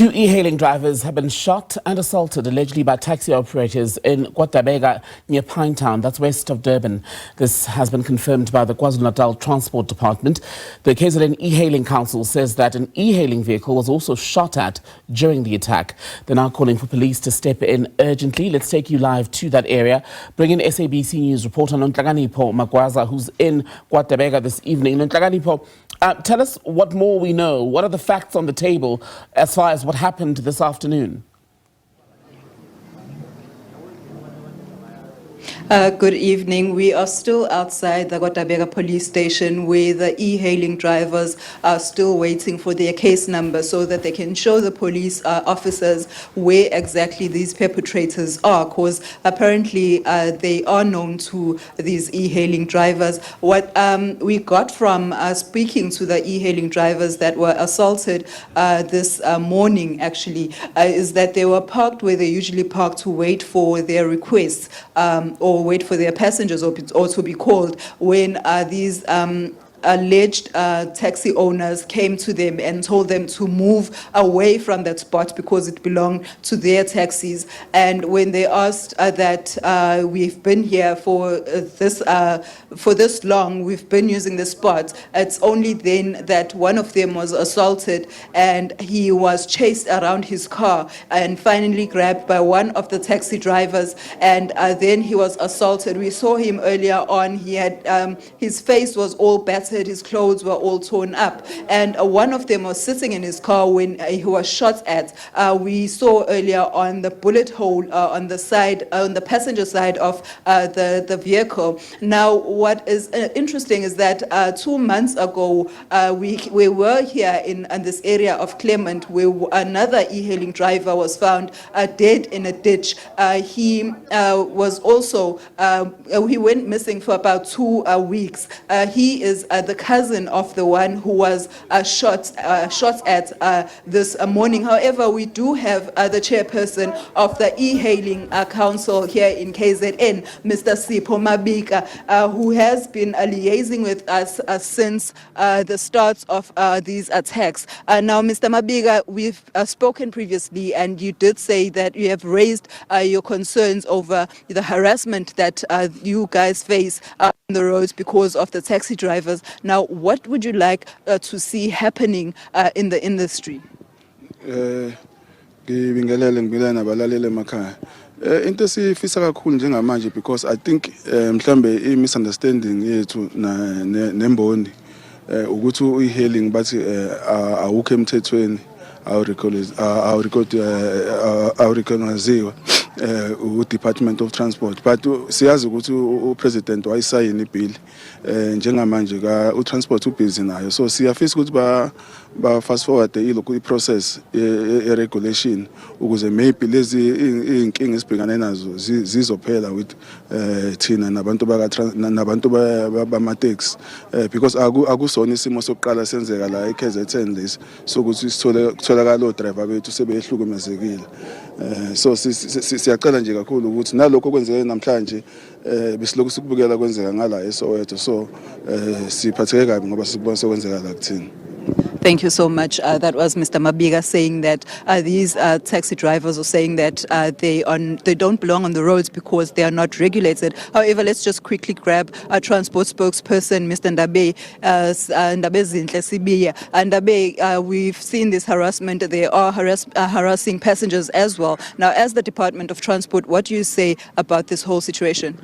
Two e-hailing drivers have been shot and assaulted allegedly by taxi operators in KwaDabeka near Pinetown, that's west of Durban. This has been confirmed by the KwaZulu-Natal Transport Department. The KZN eHailing Council says that an e-hailing vehicle was also shot at during the attack. They're now calling for police to step in urgently. Let's take you live to that area. Bring in SABC News Reporter Nonhlakanipho Magwaza, who's in KwaDabeka this evening. Nonhlakanipho, tell us what more we know. What are the facts on the table as far as what happened this afternoon? Good evening. We are still outside the KwaDabeka police station where the e-hailing drivers are still waiting for their case number so that they can show the police officers where exactly these perpetrators are, because apparently they are known to these e-hailing drivers. What we got from speaking to the e-hailing drivers that were assaulted this morning actually is that they were parked where they usually park to wait for their requests or wait for their passengers or to be called when these alleged taxi owners came to them and told them to move away from that spot because it belonged to their taxis. And when they asked that we've been here for this long, we've been using this spot, it's only then that one of them was assaulted and he was chased around his car and finally grabbed by one of the taxi drivers, and then he was assaulted. We saw him earlier on. He had his face was all battered, his clothes were all torn up, and one of them was sitting in his car when he was shot at. We saw earlier on the bullet hole on the side, on the passenger side of the vehicle. Now, what is interesting is that 2 months ago, we were here in this area of Clement where another e-hailing driver was found dead in a ditch. He was also, he went missing for about 2 weeks. He is the cousin of the one who was shot at this morning. However, we do have the chairperson of the e-hailing council here in KZN, Mr. Sipho Mabika, who has been liaising with us since the start of these attacks. Now, Mr. Mabika, we've spoken previously and you did say that you have raised your concerns over the harassment that you guys face on the roads because of the taxi drivers. Now, what would you like to see happening in the industry? Into sifisa kakhulu njengamanje because I think mhlambe misunderstanding yethu nemboni ukuthi uihailing bathi awukho emthethweni awurecogniziwe Department of Transport, but siyazi ukuthi upresident wayisayini ibill njengamanje ka uTransport ubusy nayo, so siyafisa ukuthi ba fast forward ilokhu process regulation ukuze maybe lezi inkinga esibhekane nazo zizophela with thina nabantu bama taxi because akusona isimo sokuqala senzeka la eKZN lesi sokuthi sitholakala o driver bethu sebehlukumezekile. So siyacela nje kakhulu ukuthi nalokho okwenzeke namhlanje besilokhu sikubukela kwenzeka ngala eSoweto, so siphatheke kabi ngoba sikubona sokwenzeka la kuthina. Thank you so much. That was Mr. Mabika saying that these taxi drivers are saying that they don't belong on the roads because they are not regulated. However, let's just quickly grab a transport spokesperson, Mr. Ndabe Zinhle. Ndabe, we've seen this harassment. They are harassing passengers as well. Now, as the Department of Transport, what do you say about this whole situation?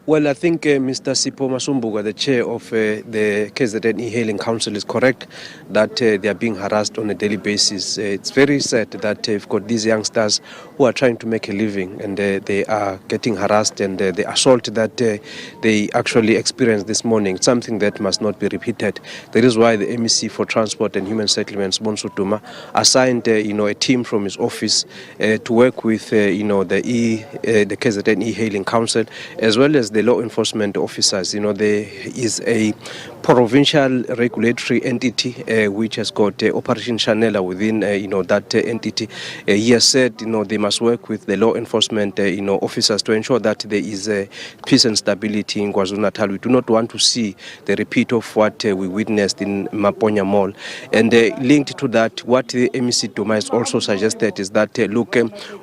Well, I think Mr. Sipho Masumbuga, the chair of the KZN eHailing Council, is correct that they are being harassed on a daily basis. It's very sad that we've got these youngsters who are trying to make a living and they are getting harassed, and the assault that they actually experienced this morning, it's something that must not be repeated. That is why the MEC for Transport and Human Settlements, Bonsu Duma, assigned a team from his office to work with the KZN eHailing Council as well as the law enforcement officers. You know, there is a provincial regulatory entity which has got Operation Chanela within that entity. He has said they must work with the law enforcement officers to ensure that there is peace and stability in KwaZulu-Natal. We do not want to see the repeat of what we witnessed in Maponya Mall. And linked to that, what the MEC Duma has also suggested is that look,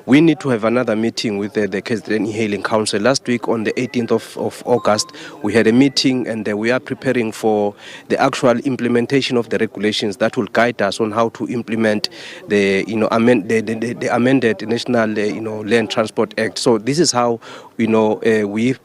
we need to have another meeting with the KZN eHailing Council. Last week on the 18th of August, we had a meeting, and we are preparing for the actual implementation of the regulations that will guide us on how to implement the the amended National Land Transport Act. So this is how we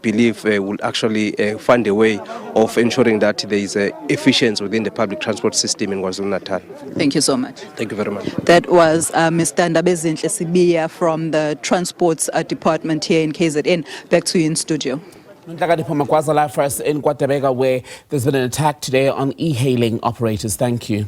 believe will actually find a way of ensuring that there is efficiency within the public transport system in KwaZulu-Natal. Thank you so much. Thank you very much. That was Mr. Ndabezinhle Sibiya from the Transport Department here in KZN. Back to you in studio. Nonhlakanipho Magwaza live for us in KwaDabeka, where there's been an attack today on e-hailing operators. Thank you.